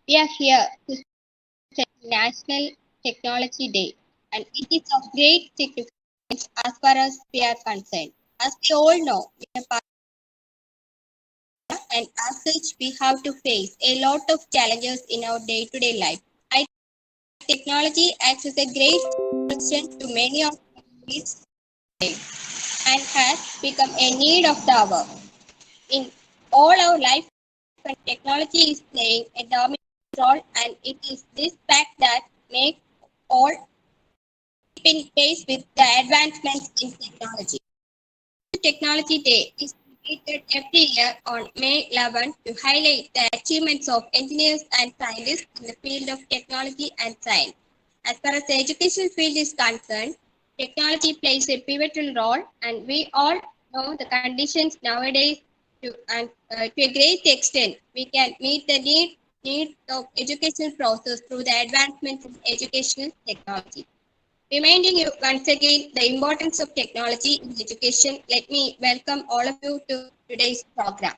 We are here to celebrate National Technology Day, and it is of great significance as far as we are concerned. As we all know, we are part of India, and as such, we have to face a lot of challenges in our day-to-day life. I think technology acts as a great solution to many of these and has become a need of the hour. In all our life, technology is playing a dominant role, and it is this fact that makes all keep in pace with the advancements in technology. Technology Day is celebrated every year on May 11 to highlight the achievements of engineers and scientists in the field of technology and science. As far as the education field is concerned, technology plays a pivotal role, and we all know the conditions nowadays to a great extent we can meet the needs of educational process through the advancements in educational technology. Reminding you once again the importance of technology in education, let me welcome all of you to today's program.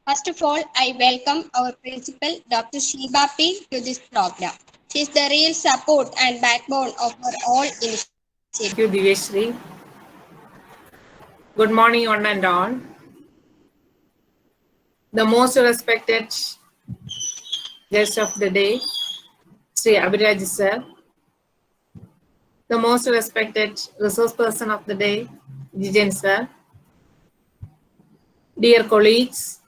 First of all, I welcome our principal, Dr. Sheba P, to this program. She is the real support and backbone of our all initiatives. Thank you, Diveshri. Good morning, one and all. The most respected guest of the day, Sri Abhiraj sir. The most respected resource person of the day, Jijen sir. Dear colleagues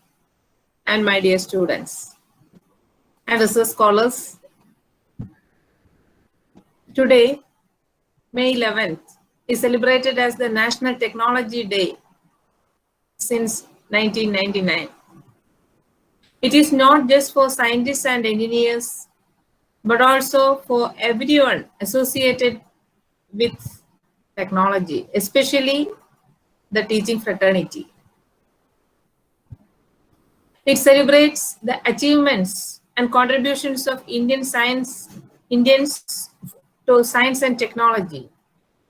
and my dear students and research scholars. Today, May 11th, is celebrated as the National Technology Day since 1999. It is not just for scientists and engineers, but also for everyone associated with technology, especially the teaching fraternity. It celebrates the achievements and contributions of Indians to science and technology.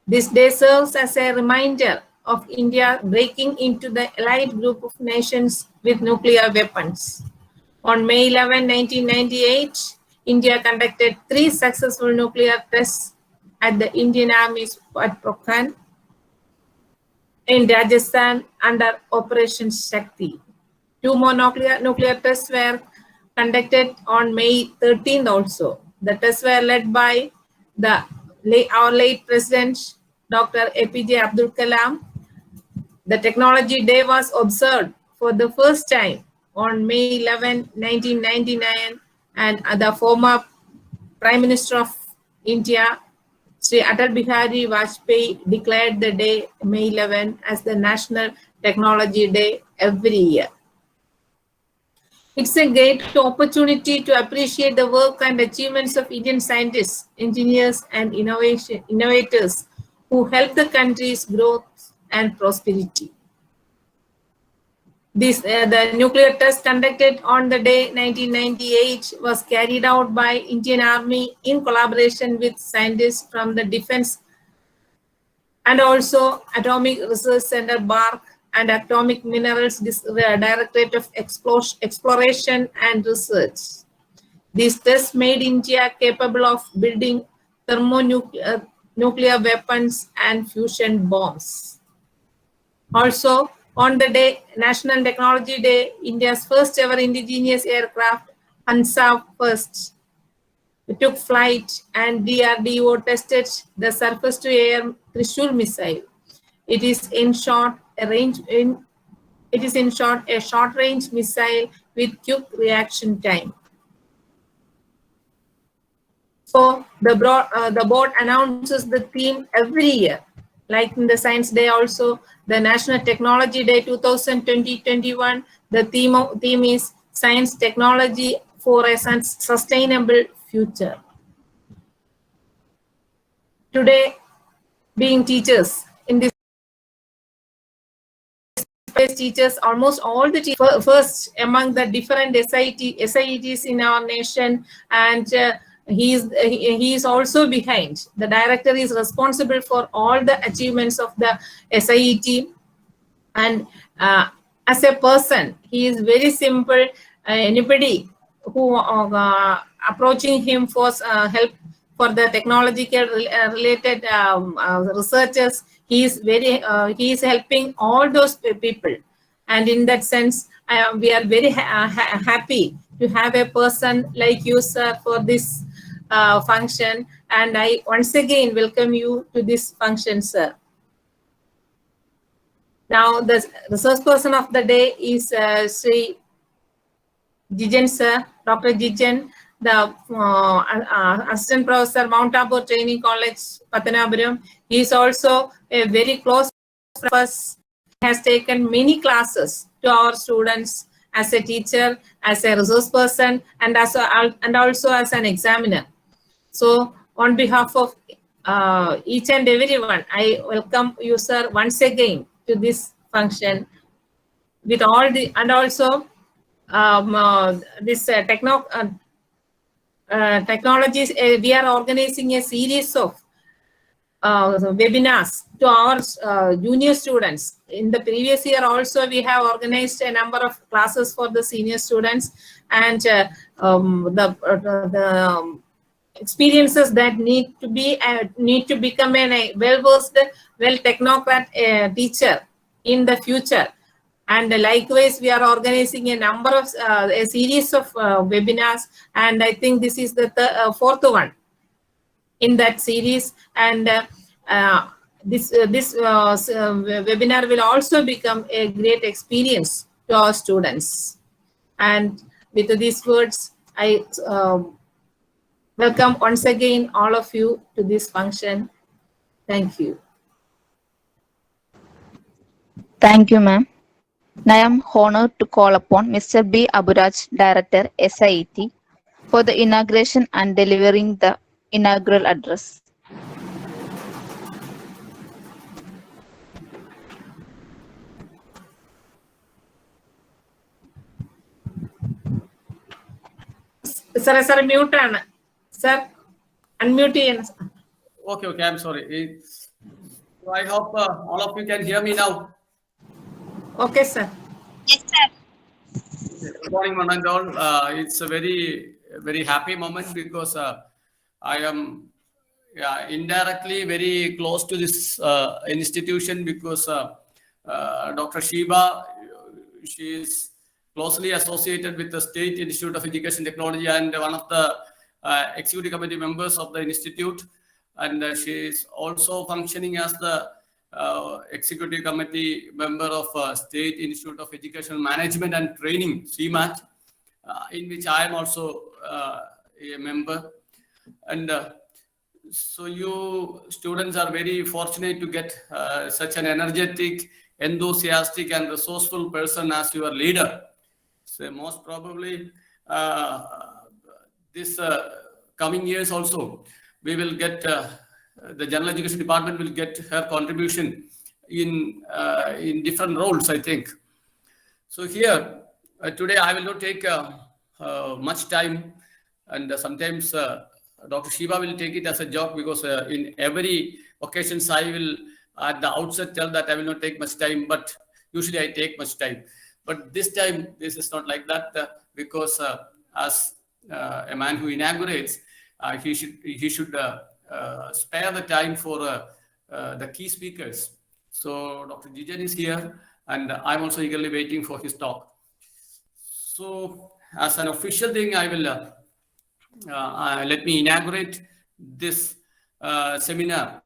This day serves as a reminder of India breaking into the elite group of nations with nuclear weapons. On May 11, 1998, India conducted 3 successful nuclear tests at the Indian Army's at Pokhran in Rajasthan under Operation Shakti. 2 more nuclear tests were conducted on May 13th also. The tests were led by our late President, Dr. APJ Abdul Kalam. The Technology Day was observed for the first time on May 11, 1999, and the former Prime Minister of India, Sri Atal Bihari Vajpayee, declared the day May 11 as the National Technology Day every year. It's a great opportunity to appreciate the work and achievements of Indian scientists, engineers, and innovators who help the country's growth and prosperity. The nuclear test conducted on the day 1998 was carried out by Indian Army in collaboration with scientists from the Defense and also Atomic Research Center BARC and Atomic Minerals Directorate of Exploration and Research. These tests made India capable of building thermonuclear weapons and fusion bombs. Also, on the day, National Technology Day, India's first ever indigenous aircraft, Hansa-1, took flight, and DRDO tested the surface-to-air Trishul missile. It is in short a short-range missile with quick reaction time. So the board announces the theme every year. Like in the Science Day also, the National Technology Day 2020-21, the theme is Science Technology for a Sustainable Future. Today, being teachers, in this teachers, almost all the teachers, first among the different SIETs in our nation, and he is also behind. The director is responsible for all the achievements of the SIET, and as a person, he is very simple. Anybody who approaching him for help for the technological related researchers. He is helping all those people, and in that sense, we are very happy to have a person like you, sir, for this function. And I once again welcome you to this function, sir. Now, the resource person of the day is Sri Jijan, sir, Dr. Jijan, the assistant professor, Mount Tabor Training College, Pathanapuram. He is also a very close friend of us. He has taken many classes to our students as a teacher, as a resource person, and also as an examiner. So, on behalf of each and everyone, I welcome you, sir, once again to this function with all the, and also this technologies. We are organizing a series of webinars to our junior students. In the previous year also, we have organized a number of classes for the senior students, and the experiences that need to become a well-versed, technocrat teacher in the future. And likewise, we are organizing a number of a series of webinars, and I think this is the fourth one in that series. And this webinar will also become a great experience to our students. And with these words, I welcome once again all of you to this function. Thank you. Thank you, ma'am. Now I am honored to call upon Mr. B. Aburaj, Director, SIET, for the inauguration and delivering the inaugural address. Sir, mute. Sir, unmute. Okay, I'm sorry. So I hope all of you can hear me now. Okay, sir. Yes, sir. Good morning, one and all. It's a very, very happy moment because I am indirectly very close to this institution because Dr. Shiba, she is closely associated with the State Institute of Education Technology and one of the executive committee members of the institute. And she is also functioning as the executive committee member of State Institute of Education Management and Training, CMAT, in which I am also a member. And so you students are very fortunate to get such an energetic, enthusiastic and resourceful person as your leader. So most probably this coming years also, we will get the General Education Department will get her contribution in different roles, I think. So here, today I will not take much time, and sometimes Dr. Shiva will take it as a joke because in every occasions I will at the outset tell that I will not take much time, but usually I take much time. But this time, this is not like that because as a man who inaugurates, he should spare the time for the key speakers. So Dr. Jijan is here, and I'm also eagerly waiting for his talk. So as an official thing, I will let me inaugurate this seminar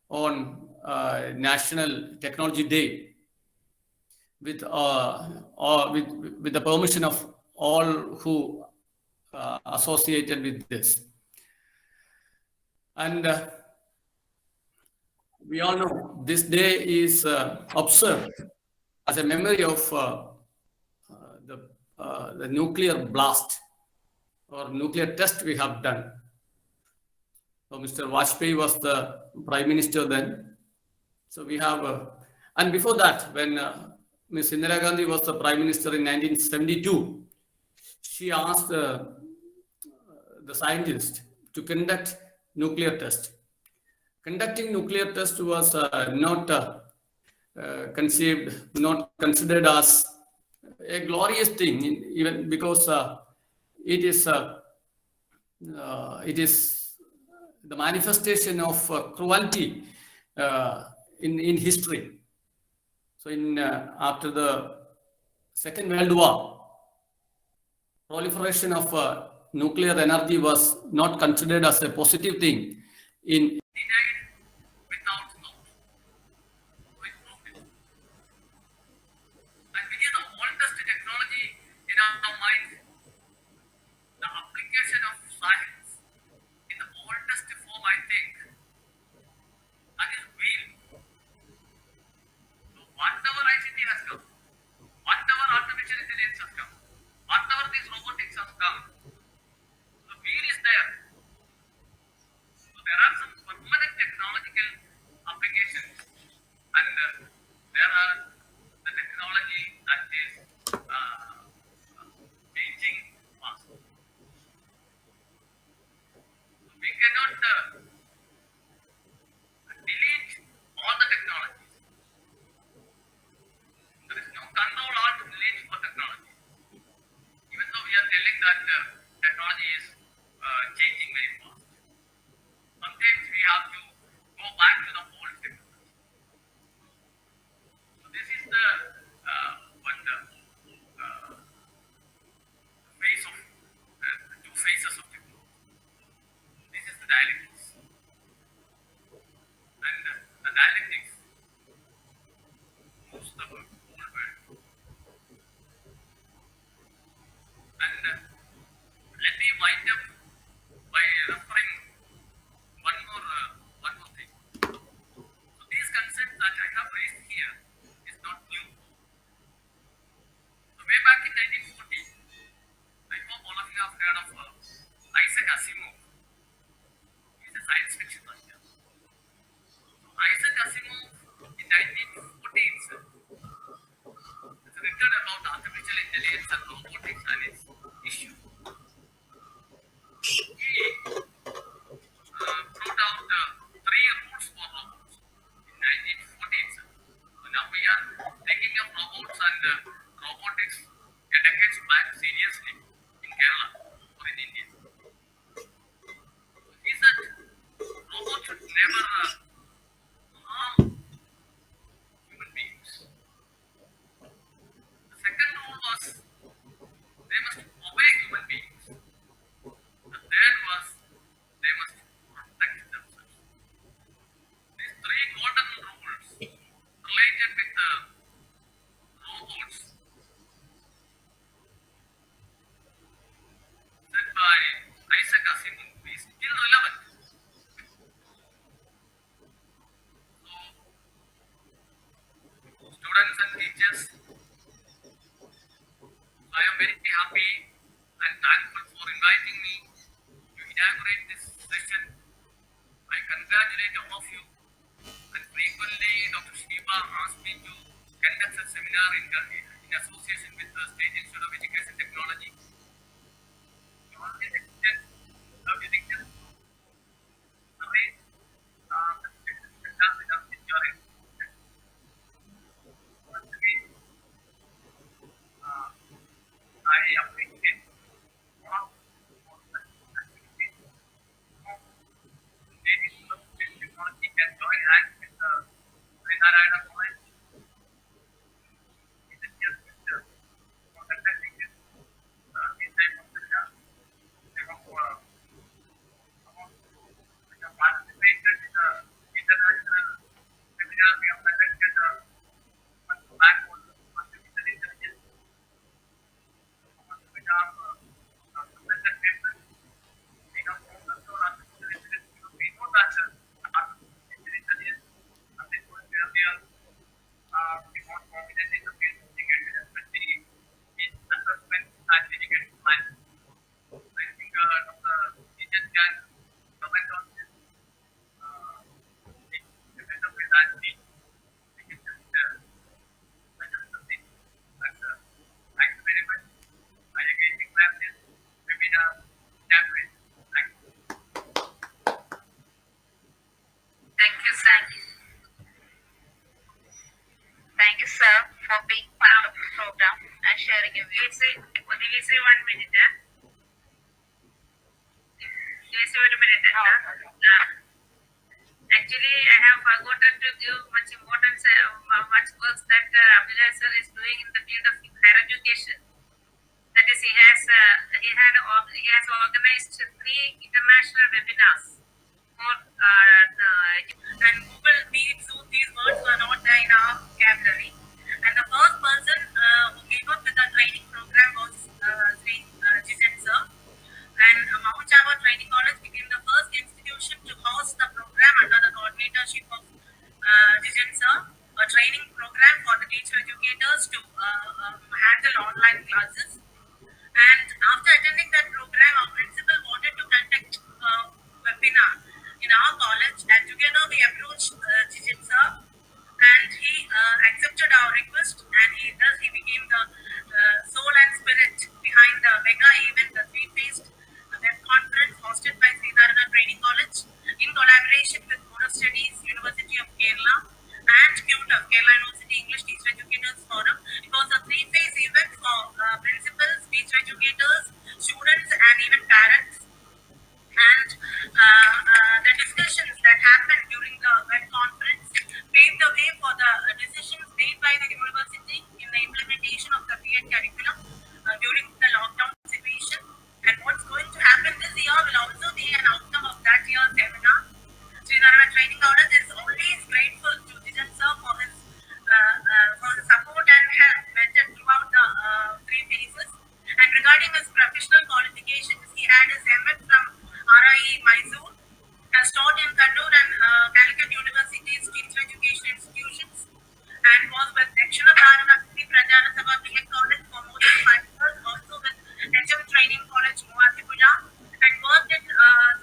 on National Technology Day with the permission of all who associated with this. And we all know this day is observed as a memory of the nuclear blast or nuclear test we have done. So Mr. Vajpayee was the Prime Minister then. So we have, and before that, when Ms. Indira Gandhi was the Prime Minister in 1972, she asked the scientists to conduct nuclear test. Conducting nuclear test was not considered as a glorious thing, even because it is the manifestation of cruelty in history. So after the Second World War, proliferation of nuclear energy was not considered as a positive thing in without thought. And it is the oldest technology in our mind. The application of science in the oldest form, I think, that is real. So whatever ICT has come, whatever artificial intelligence has come, whatever these robotics has come, the wheel is there. So there are some permanent technological applications, and there are the technology that is changing fast. So we cannot delete all the technologies. There is no control or delete for technology. Even though we are telling that technology is changing very fast, sometimes we have to go back to the old technology. So this is the phase of the two phases of technology. This is the dialectics, and the dialectics moves the whole world. And let me wind up by referring one more thing. So these concepts that I have raised here is not new. So way back in 1940, I hope all of you have heard of Isaac Asimov. He's a science fiction writer. So Isaac Asimov in 1940 itself has written about artificial intelligence and robotics and its issue. He brought out 3 rules for robots in 1940 itself. So now we are thinking of robots and robotics a decade back seriously in Kerala or in India. So he said robots should never harm human beings. The second rule was they must obey human beings. The third was they must protect themselves. These 3 golden rules related with the robots said by Isaac Asimov is still relevant. So students and teachers, I am very happy and thankful for inviting me to inaugurate this session. I congratulate all of you, and frequently Dr. Shiva asked me to conduct a seminar in association with the State Institute of Education Technology. So on this extent, everything is arranged. Once again, I appreciate all of the activities. State Institute of Technology can join hands with the Narayana College in the near future for conducting this type of seminar. I hope which have participated in the international seminar we have conducted back on artificial intelligence, which have presented papers. We have focused on artificial intelligence because we know that artificial intelligence, as I told you earlier, is more prominent in the field of education, especially in assessment and education planning. I think Dr. Nijan can comment on this. The kind of way that we can just measure something. But thank you very much. I again declare this webinar inaugurated. Thank you. Thank you, sir. Thank you, sir, for being part of the program and sharing your views. Will say 1 minute. Actually, I have forgotten to give much importance, much works that Abhijay sir is doing in the field of higher education. That is, he has organized 3 international webinars for and Google Meet, Zoom. These words were not there in our vocabulary. And the first person who came up with the training program was Sri Jijan sir. And Mount Java Training College became the first institution to host the program under the coordinatorship of Jijan sir, a training program for the teacher educators to handle online classes. And after attending that program, our principal wanted to conduct a webinar in our college, and together we approached Jijan sir, and he accepted our request, and he became the soul and spirit behind the mega event, the 3-phased web conference hosted by Sri Narayana Training College in collaboration with Buddha Studies, University of Kerala, and QTF, Kerala University English Teacher Educators Forum. It was a 3-phase event for principals, teacher educators, students, and even parents. And the discussions that happened during the web conference paved the way for the decisions made by the university in the implementation of the B.Ed curriculum during the lockdown situation. And what's going to happen this year will also be an outcome of that year's seminar. Sri Narayana Training College is always grateful to Jijan sir for his support and help mentored throughout the 3 phases. And regarding his professional qualifications, he had his M.Ed from RIE Mysore, has taught in Kannur and Calicut University's teacher education institutions, and was with Dakshina Bharata Prajana Sabha B.Ed College for more than 5 years, also with HM Training College, Muvatipura, and worked in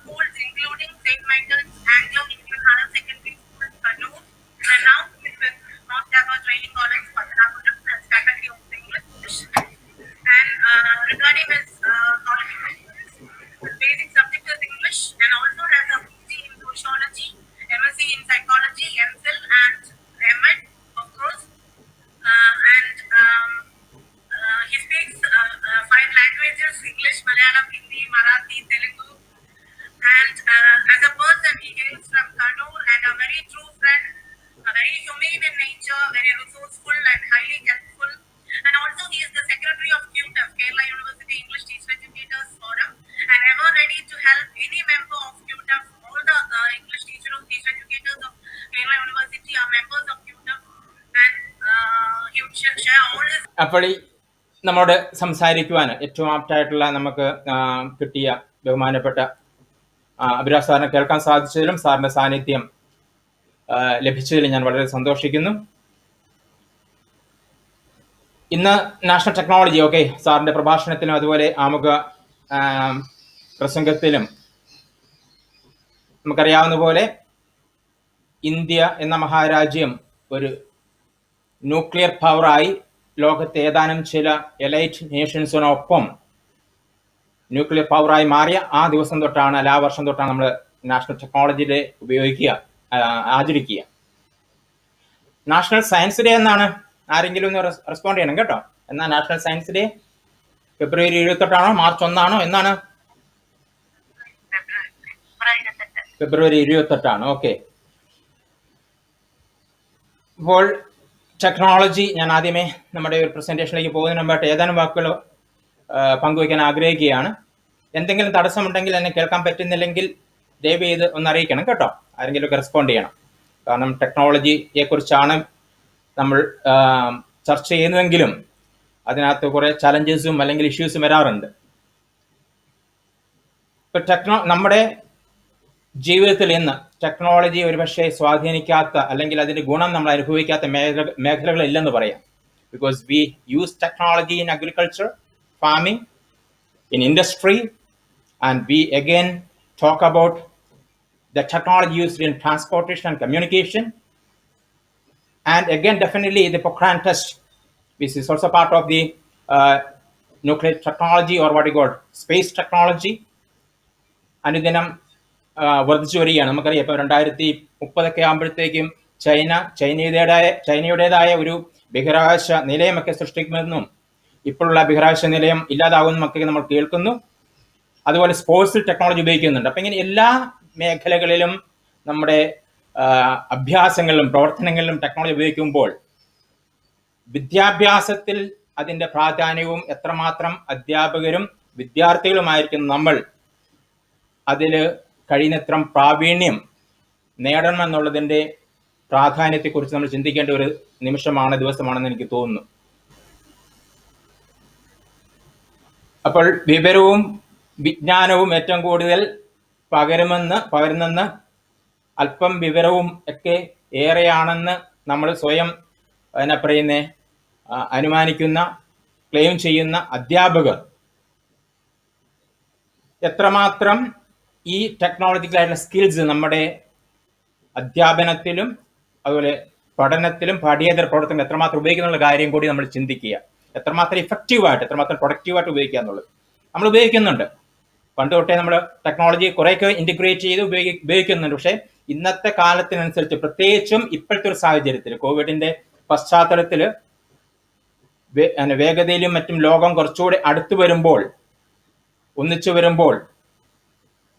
schools including St. Michael's Anglo-Indian Higher Secondary School, Kannur, and now with Mount Java Training College, Padanapuram, as faculty of English. And regarding his qualifications, the basic subject is English, and also has a PG in sociology, MSc in psychology, MPhil, and M.Ed, of course. He speaks 5 languages: English, Malayalam, Hindi, Marathi, Telugu. And as a person, he hails from Kannur and a very true friend, very humane in nature, very resourceful and highly helpful. And also he is the secretary of QTF, Kerala University English Teacher Educators Forum, and ever ready to help any member of QTF. All the English teacher educators of Kerala University are members of QTF, and he would share all his. അപ്പോൾ നമ്മോട് സംസാരിക്കുവാൻ ഏറ്റവും ആപ്റ്റായിട്ടുള്ള നമുക്ക് കിട്ടിയ ബഹുമാനപ്പെട്ട അഭിലാഷ് സാറിനെ കേൾക്കാൻ സാധിച്ചതിലും സാറിൻ്റെ സാന്നിധ്യം ലഭിച്ചതിലും ഞാൻ വളരെ സന്തോഷിക്കുന്നു. ഇന്ന് നാഷണൽ ടെക്നോളജി സാറിൻ്റെ പ്രഭാഷണത്തിലും അതുപോലെ ആമുഖ പ്രസംഗത്തിലും നമുക്കറിയാവുന്ന പോലെ ഇന്ത്യ എന്ന മഹാരാജ്യം ഒരു ന്യൂക്ലിയർ പവറായി ലോകത്തെ ഏതാനും ചില എലൈറ്റ് നേഷൻസിനൊപ്പം ന്യൂക്ലിയർ പവറായി മാറിയ ആ ദിവസം തൊട്ടാണ്, അല്ല ആ വർഷം തൊട്ടാണ് നമ്മൾ നാഷണൽ ടെക്നോളജി ഡേ ആചരിക്കുക. നാഷണൽ സയൻസ് ഡേ എന്നാണ്. ആരെങ്കിലും ഒന്ന് റെസ്പോണ്ട് ചെയ്യണം കേട്ടോ. എന്നാ നാഷണൽ സയൻസ് ഡേ? ഫെബ്രുവരി 28 മാർച്ച് 1 എന്നാണ്? ഫെബ്രുവരി 28. ഓക്കെ. അപ്പോൾ ടെക്നോളജി, ഞാൻ ആദ്യമേ നമ്മുടെ ഒരു പ്രസന്റേഷനിലേക്ക് പോകുന്നതിന് മുമ്പായിട്ട് ഏതാനും വാക്കുകൾ പങ്കുവയ്ക്കാൻ ആഗ്രഹിക്കുകയാണ്. എന്തെങ്കിലും തടസ്സമുണ്ടെങ്കിൽ എന്നെ കേൾക്കാൻ പറ്റുന്നില്ലെങ്കിൽ ദയവ് ചെയ്ത് ഒന്ന് അറിയിക്കണം കേട്ടോ. ആരെങ്കിലുമൊക്കെ റെസ്പോണ്ട് ചെയ്യണം. കാരണം ടെക്നോളജിയെക്കുറിച്ചാണ് നമ്മൾ ചർച്ച ചെയ്യുന്നതെങ്കിലും അതിനകത്ത് കുറേ ചലഞ്ചസും അല്ലെങ്കിൽ ഇഷ്യൂസും വരാറുണ്ട്. ഇപ്പം നമ്മുടെ ജീവിതത്തിൽ ഇന്ന് ടെക്നോളജി ഒരുപക്ഷെ സ്വാധീനിക്കാത്ത അല്ലെങ്കിൽ അതിൻ്റെ ഗുണം നമ്മൾ അനുഭവിക്കാത്ത മേഖലകളില്ലെന്ന് പറയാം. Because we use technology in agriculture, farming, in industry, and we again talk about the technology used in transportation and communication. And again, definitely the Pokhran test, which is also part of the nuclear technology, or what you call space technology. അനുദിനം വർദ്ധിച്ചു വരികയാണ്. നമുക്കറിയാം ഇപ്പോൾ 2030 ആകുമ്പോഴത്തേക്കും ചൈനയുടേതായ ഒരു ബഹിരാകാശ നിലയമൊക്കെ സൃഷ്ടിക്കുമെന്നും ഇപ്പോഴുള്ള ബഹിരാകാശ നിലയം ഇല്ലാതാകുമെന്നൊക്കെ നമ്മൾ കേൾക്കുന്നു. അതുപോലെ സ്പോർട്സിൽ ടെക്നോളജി ഉപയോഗിക്കുന്നുണ്ട്. അപ്പം ഇങ്ങനെ എല്ലാ മേഖലകളിലും നമ്മുടെ അഭ്യാസങ്ങളിലും പ്രവർത്തനങ്ങളിലും ടെക്നോളജി ഉപയോഗിക്കുമ്പോൾ വിദ്യാഭ്യാസത്തിൽ അതിൻ്റെ പ്രാധാന്യവും എത്രമാത്രം അധ്യാപകരും വിദ്യാർത്ഥികളുമായിരിക്കും നമ്മൾ അതിൽ കഴിയുന്നത്ര പ്രാവീണ്യം നേടണമെന്നുള്ളതിൻ്റെ പ്രാധാന്യത്തെക്കുറിച്ച് നമ്മൾ ചിന്തിക്കേണ്ട ഒരു ദിവസമാണെന്ന് എനിക്ക് തോന്നുന്നു. അപ്പോൾ വിവരവും വിജ്ഞാനവും ഏറ്റവും കൂടുതൽ പകരുന്നെന്ന് അല്പം വിവരവും ഒക്കെ ഏറെയാണെന്ന് നമ്മൾ സ്വയം അനുമാനിക്കുന്ന ക്ലെയിം ചെയ്യുന്ന അധ്യാപകർ എത്രമാത്രം ഈ ടെക്നോളജിക്കലായിട്ടുള്ള സ്കിൽസ് നമ്മുടെ അധ്യാപനത്തിലും അതുപോലെ പഠനത്തിലും പാഠ്യേതര പ്രവർത്തനങ്ങൾ എത്രമാത്രം ഉപയോഗിക്കുന്നുള്ള കാര്യം കൂടി നമ്മൾ ചിന്തിക്കുക. എത്രമാത്രം ഇഫക്റ്റീവായിട്ട് എത്രമാത്രം പ്രൊഡക്റ്റീവായിട്ട് ഉപയോഗിക്കുക എന്നുള്ളത് നമ്മൾ ഉപയോഗിക്കുന്നുണ്ട്. പണ്ട് തൊട്ടേ നമ്മൾ ടെക്നോളജി കുറേയൊക്കെ ഇൻറ്റിഗ്രേറ്റ് ചെയ്ത് ഉപയോഗിക്കുന്നുണ്ട്. പക്ഷേ ഇന്നത്തെ കാലത്തിനനുസരിച്ച് പ്രത്യേകിച്ചും ഇപ്പോഴത്തെ ഒരു സാഹചര്യത്തിൽ കോവിഡിന്റെ പശ്ചാത്തലത്തിൽ വേഗതയിലും മറ്റും ലോകം കുറച്ചുകൂടി ഒന്നിച്ചു വരുമ്പോൾ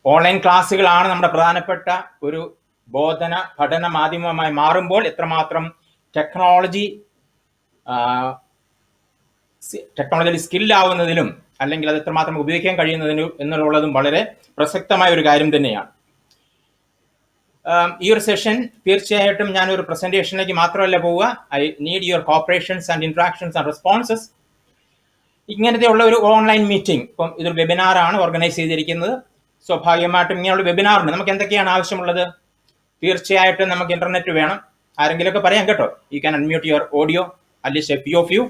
ഓൺലൈൻ ക്ലാസ്സുകളാണ് നമ്മുടെ പ്രധാനപ്പെട്ട ഒരു ബോധന പഠന മാധ്യമമായി മാറുമ്പോൾ എത്രമാത്രം ടെക്നോളജി സ്കില്ലാവുന്നതിലും അല്ലെങ്കിൽ അത് എത്രമാത്രം ഉപയോഗിക്കാൻ കഴിയുന്നതിനും എന്നുള്ളതും വളരെ പ്രസക്തമായ ഒരു കാര്യം തന്നെയാണ്. ഈ ഒരു സെഷൻ തീർച്ചയായിട്ടും ഞാനൊരു പ്രസന്റേഷനിലേക്ക് മാത്രമല്ല പോവുക. I need your cooperations and interactions and responses. ഇങ്ങനത്തെ ഉള്ള ഒരു ഓൺലൈൻ മീറ്റിംഗ്, ഇപ്പം ഇതൊരു വെബിനാറാണ് ഓർഗനൈസ് ചെയ്തിരിക്കുന്നത്. സ്വാഭാവികമായിട്ടും ഇങ്ങനെയുള്ള വെബിനാറിന് നമുക്ക് എന്തൊക്കെയാണ് ആവശ്യമുള്ളത്? തീർച്ചയായിട്ടും നമുക്ക് ഇന്റർനെറ്റ് വേണം. ആരെങ്കിലുമൊക്കെ പറയാം കേട്ടോ, you can unmute your audio at least a few of you.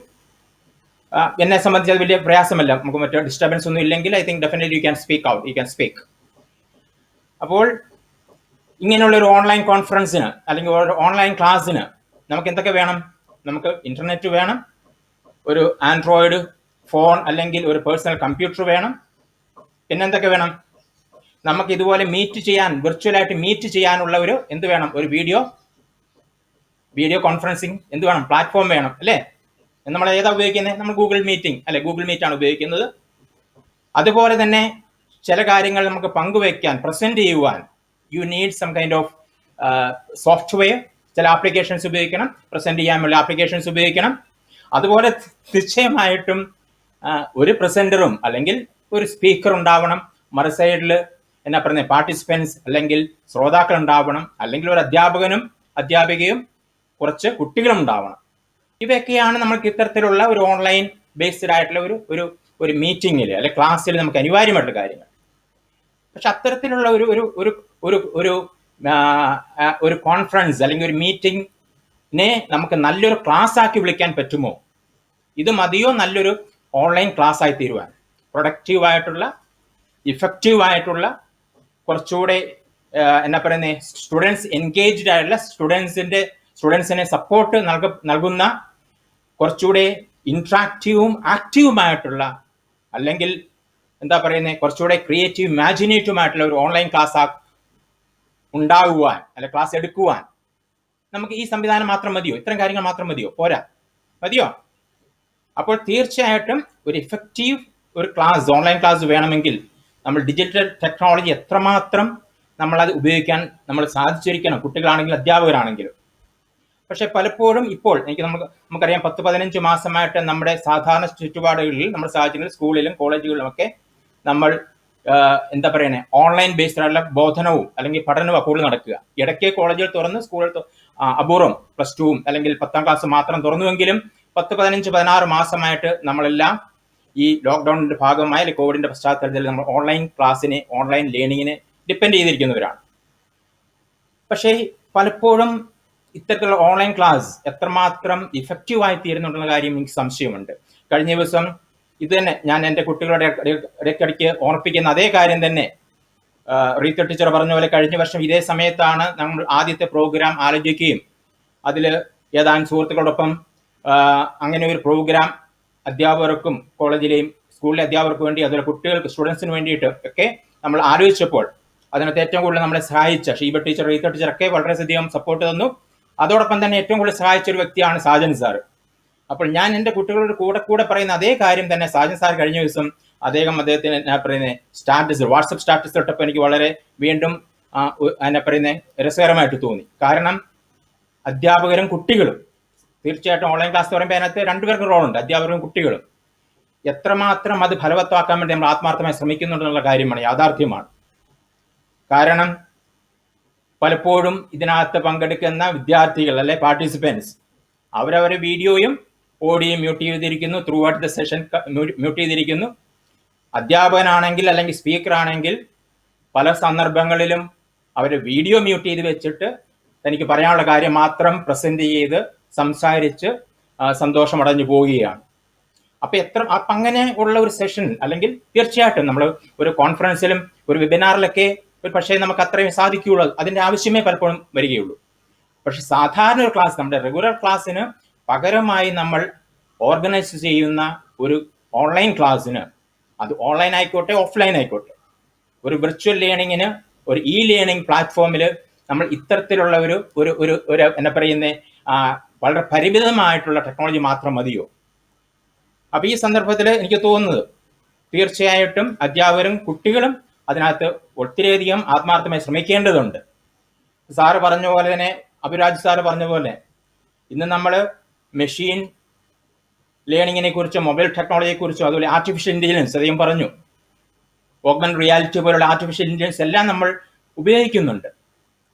എന്നെ സംബന്ധിച്ച് അത് വലിയ പ്രയാസമല്ല. നമുക്ക് മറ്റേ ഡിസ്റ്റർബൻസ് ഒന്നും ഇല്ലെങ്കിൽ I think definitely you can speak. അപ്പോൾ ഇങ്ങനെയുള്ള ഒരു ഓൺലൈൻ കോൺഫറൻസിന് അല്ലെങ്കിൽ ഒരു ഓൺലൈൻ ക്ലാസ്സിന് നമുക്ക് എന്തൊക്കെ വേണം? നമുക്ക് ഇന്റർനെറ്റ് വേണം, ഒരു ആൻഡ്രോയിഡ് ഫോൺ അല്ലെങ്കിൽ ഒരു പേഴ്സണൽ കമ്പ്യൂട്ടർ വേണം. പിന്നെന്തൊക്കെ വേണം? നമുക്ക് ഇതുപോലെ വിർച്വലായിട്ട് മീറ്റ് ചെയ്യാനുള്ള ഒരു ഒരു വീഡിയോ കോൺഫറൻസിങ് പ്ലാറ്റ്ഫോം വേണം അല്ലേ? നമ്മൾ ഏതാ ഉപയോഗിക്കുന്നത്? നമ്മൾ ഗൂഗിൾ മീറ്റ് ആണ് ഉപയോഗിക്കുന്നത്. അതുപോലെ തന്നെ ചില കാര്യങ്ങൾ നമുക്ക് പങ്കുവയ്ക്കാൻ, പ്രസന്റ് ചെയ്യുവാൻ you need some kind of software. ചില ആപ്ലിക്കേഷൻസ് ഉപയോഗിക്കണം, പ്രസന്റ് ചെയ്യാനുള്ള ആപ്ലിക്കേഷൻസ് ഉപയോഗിക്കണം. അതുപോലെ നിശ്ചയമായിട്ടും ഒരു പ്രസന്ററും അല്ലെങ്കിൽ ഒരു സ്പീക്കർ ഉണ്ടാവണം. മറു സൈഡിൽ പാർട്ടിസിപ്പൻസ് അല്ലെങ്കിൽ ശ്രോതാക്കൾ ഉണ്ടാവണം. അല്ലെങ്കിൽ ഒരു അധ്യാപികയും കുറച്ച് കുട്ടികളും ഉണ്ടാവണം. ഇവയൊക്കെയാണ് നമുക്ക് ഇത്തരത്തിലുള്ള ഒരു ഓൺലൈൻ ബേസ്ഡ് ആയിട്ടുള്ള ഒരു മീറ്റിങ്ങിൽ അല്ലെ ക്ലാസ്സിൽ നമുക്ക് അനിവാര്യമായിട്ടുള്ള കാര്യങ്ങൾ. പക്ഷെ അത്തരത്തിലുള്ള ഒരു കോൺഫറൻസ് അല്ലെങ്കിൽ ഒരു മീറ്റിംഗിനെ നമുക്ക് നല്ലൊരു ക്ലാസ് ആക്കി വിളിക്കാൻ പറ്റുമോ? ഇത് മതിയോ നല്ലൊരു ഓൺലൈൻ ക്ലാസ് ആയി തീരുവാൻ? പ്രൊഡക്റ്റീവായിട്ടുള്ള, ഇഫക്റ്റീവായിട്ടുള്ള, കുറച്ചുകൂടെ സ്റ്റുഡൻസ് എൻഗേജ്ഡ് ആയിട്ടുള്ള, സ്റ്റുഡൻസിനെ സപ്പോർട്ട് നൽകുന്ന, കുറച്ചുകൂടെ ഇന്ററാക്റ്റീവും ആക്റ്റീവുമായിട്ടുള്ള, അല്ലെങ്കിൽ കുറച്ചുകൂടെ ക്രിയേറ്റീവ് ഇമാജിനേറ്റീവുമായിട്ടുള്ള ഒരു ഓൺലൈൻ ക്ലാസ് ഉണ്ടാകുവാൻ അല്ലെ ക്ലാസ് എടുക്കുവാൻ നമുക്ക് ഈ സംവിധാനം മാത്രം മതിയോ? ഇത്തരം കാര്യങ്ങൾ മാത്രം മതിയോ? പോരാ, മതിയോ? അപ്പോൾ തീർച്ചയായിട്ടും ഒരു ഇഫക്റ്റീവ് ഒരു ക്ലാസ്, ഓൺലൈൻ ക്ലാസ് വേണമെങ്കിൽ നമ്മൾ ഡിജിറ്റൽ ടെക്നോളജി എത്രമാത്രം നമ്മളത് ഉപയോഗിക്കാൻ നമ്മൾ സാധിച്ചിരിക്കണം, കുട്ടികളാണെങ്കിലും അധ്യാപകരാണെങ്കിലും. പക്ഷെ പലപ്പോഴും ഇപ്പോൾ നമുക്കറിയാം 10-15 മാസമായിട്ട് നമ്മുടെ സാധാരണ ചുറ്റുപാടുകളിൽ, നമ്മുടെ സാഹചര്യങ്ങളിൽ, സ്കൂളിലും കോളേജുകളിലും ഒക്കെ നമ്മൾ ഓൺലൈൻ ബേസ്ഡ് ആയിട്ടുള്ള ബോധനവും അല്ലെങ്കിൽ പഠനവും കൂടുതൽ നടക്കുക. ഇടയ്ക്ക് കോളേജുകൾ തുറന്ന്, സ്കൂളുകൾ അപൂർവം +2 അല്ലെങ്കിൽ 10ാം ക്ലാസ് മാത്രം തുറന്നുവെങ്കിലും 10-15-16 മാസമായിട്ട് നമ്മളെല്ലാം ഈ ലോക്ക്ഡൌണിന്റെ ഭാഗമായി അല്ലെങ്കിൽ കോവിഡിന്റെ പശ്ചാത്തലത്തിൽ നമ്മൾ ഓൺലൈൻ ക്ലാസ്സിനെ, ഓൺലൈൻ ലേണിങ്ങിനെ ഡിപ്പെൻഡ് ചെയ്തിരിക്കുന്നവരാണ്. പക്ഷേ പലപ്പോഴും ഇത്തരത്തിലുള്ള ഓൺലൈൻ ക്ലാസ് എത്രമാത്രം ഇഫക്റ്റീവായി തീരുന്നുണ്ടെന്ന കാര്യം എനിക്ക് സംശയമുണ്ട്. കഴിഞ്ഞ ദിവസം ഇത് തന്നെ ഞാൻ എൻ്റെ കുട്ടികളുടെ ഇടയ്ക്കിടയ്ക്ക് ഓർപ്പിക്കുന്ന അതേ കാര്യം തന്നെ റീത്ത ടീച്ചർ പറഞ്ഞ പോലെ കഴിഞ്ഞ വർഷം ഇതേ സമയത്താണ് നമ്മൾ ആദ്യത്തെ പ്രോഗ്രാം ആലോചിക്കുകയും അതിൽ ഏതാനും സുഹൃത്തുക്കളോടൊപ്പം അങ്ങനെ ഒരു പ്രോഗ്രാം അധ്യാപകർക്കും കോളേജിലെയും സ്കൂളിലെ അധ്യാപകർക്ക് വേണ്ടി, അതുപോലെ കുട്ടികൾക്ക്, സ്റ്റുഡൻസിന് വേണ്ടിയിട്ട് ഒക്കെ നമ്മൾ ആലോചിച്ചപ്പോൾ അതിനകത്ത് ഏറ്റവും കൂടുതൽ നമ്മളെ സഹായിച്ച ഷീബ ടീച്ചർ, റീത്ത ടീച്ചർ ഒക്കെ വളരെയധികം സപ്പോർട്ട് തന്നു. അതോടൊപ്പം തന്നെ ഏറ്റവും കൂടുതൽ സഹായിച്ച ഒരു വ്യക്തിയാണ് സാജൻ സാർ. അപ്പോൾ ഞാൻ എൻ്റെ കുട്ടികളോട് കൂടെ പറയുന്ന അതേ കാര്യം തന്നെ സാജൻ സാർ കഴിഞ്ഞ ദിവസം അദ്ദേഹത്തിന് എന്നാ പറയുന്നത് സ്റ്റാറ്റസ് വാട്സപ്പ് സ്റ്റാറ്റസ് ഇട്ടപ്പോൾ എനിക്ക് വളരെ വീണ്ടും എന്നാ പറയുന്നത് രസകരമായിട്ട് തോന്നി. കാരണം അധ്യാപകരും കുട്ടികളും തീർച്ചയായിട്ടും ഓൺലൈൻ ക്ലാസ് എന്ന് പറയുമ്പോൾ അതിനകത്ത് രണ്ടുപേർക്കും റോളുണ്ട്, അധ്യാപകരും കുട്ടികളും. എത്രമാത്രം അത് ഫലവത്താക്കാൻ വേണ്ടി നമ്മൾ ആത്മാർത്ഥമായി ശ്രമിക്കുന്നുണ്ടെന്നുള്ള കാര്യമാണ്, യാഥാർത്ഥ്യമാണ്. കാരണം പലപ്പോഴും ഇതിനകത്ത് പങ്കെടുക്കുന്ന വിദ്യാർത്ഥികൾ അല്ലെ പാർട്ടിസിപ്പൻസ് അവരവരെ വീഡിയോയും ഓഡിയോയും മ്യൂട്ട് ചെയ്തിരിക്കുന്നു, through out the session mute ചെയ്തിരിക്കുന്നു. അധ്യാപകനാണെങ്കിൽ അല്ലെങ്കിൽ സ്പീക്കർ ആണെങ്കിൽ പല സന്ദർഭങ്ങളിലും അവർ വീഡിയോ മ്യൂട്ട് ചെയ്ത് വെച്ചിട്ട് തനിക്ക് പറയാനുള്ള കാര്യം മാത്രം പ്രസന്റ് ചെയ്ത് സംസാരിച്ച് സന്തോഷമടഞ്ഞു പോവുകയാണ്. അപ്പം അങ്ങനെ ഉള്ള ഒരു സെഷൻ അല്ലെങ്കിൽ തീർച്ചയായിട്ടും നമ്മൾ ഒരു കോൺഫറൻസിലും ഒരു വെബിനാറിലൊക്കെ ഒരു പക്ഷേ നമുക്ക് അത്രയും സാധിക്കുകയുള്ളൂ, അതിൻ്റെ ആവശ്യമേ പലപ്പോഴും വരികയുള്ളൂ. പക്ഷെ സാധാരണ ഒരു ക്ലാസ്, നമ്മുടെ റെഗുലർ ക്ലാസ്സിന് പകരമായി നമ്മൾ ഓർഗനൈസ് ചെയ്യുന്ന ഒരു ഓൺലൈൻ ക്ലാസ്സിന്, അത് ഓൺലൈൻ ആയിക്കോട്ടെ ഓഫ്ലൈൻ ആയിക്കോട്ടെ, ഒരു വിർച്വൽ ലേണിങ്ങിന് ഒരു ഇ ലേണിംഗ് പ്ലാറ്റ്ഫോമിൽ നമ്മൾ ഇത്തരത്തിലുള്ള ഒരു എന്താ പറയുന്നത് വളരെ പരിമിതമായിട്ടുള്ള ടെക്നോളജി മാത്രം മതിയോ? അപ്പോൾ ഈ സന്ദർഭത്തിൽ എനിക്ക് തോന്നുന്നത് തീർച്ചയായിട്ടും അധ്യാപകരും കുട്ടികളും അതിനകത്ത് ഒത്തിരിയധികം ആത്മാർത്ഥമായി ശ്രമിക്കേണ്ടതുണ്ട്. സാറ് പറഞ്ഞ പോലെ തന്നെ, അഭിരാജ് സാറ് പറഞ്ഞ പോലെ ഇന്ന് നമ്മൾ മെഷീൻ ലേണിങ്ങിനെ കുറിച്ചും മൊബൈൽ ടെക്നോളജിയെ കുറിച്ചും അതുപോലെ ആർട്ടിഫിഷ്യൽ ഇൻ്റലിജൻസ് അദ്ദേഹം പറഞ്ഞു, ഓഗ്മെന്റ് റിയാലിറ്റി പോലുള്ള ആർട്ടിഫിഷ്യൽ ഇൻ്റലിജൻസ് എല്ലാം നമ്മൾ ഉപയോഗിക്കുന്നുണ്ട്.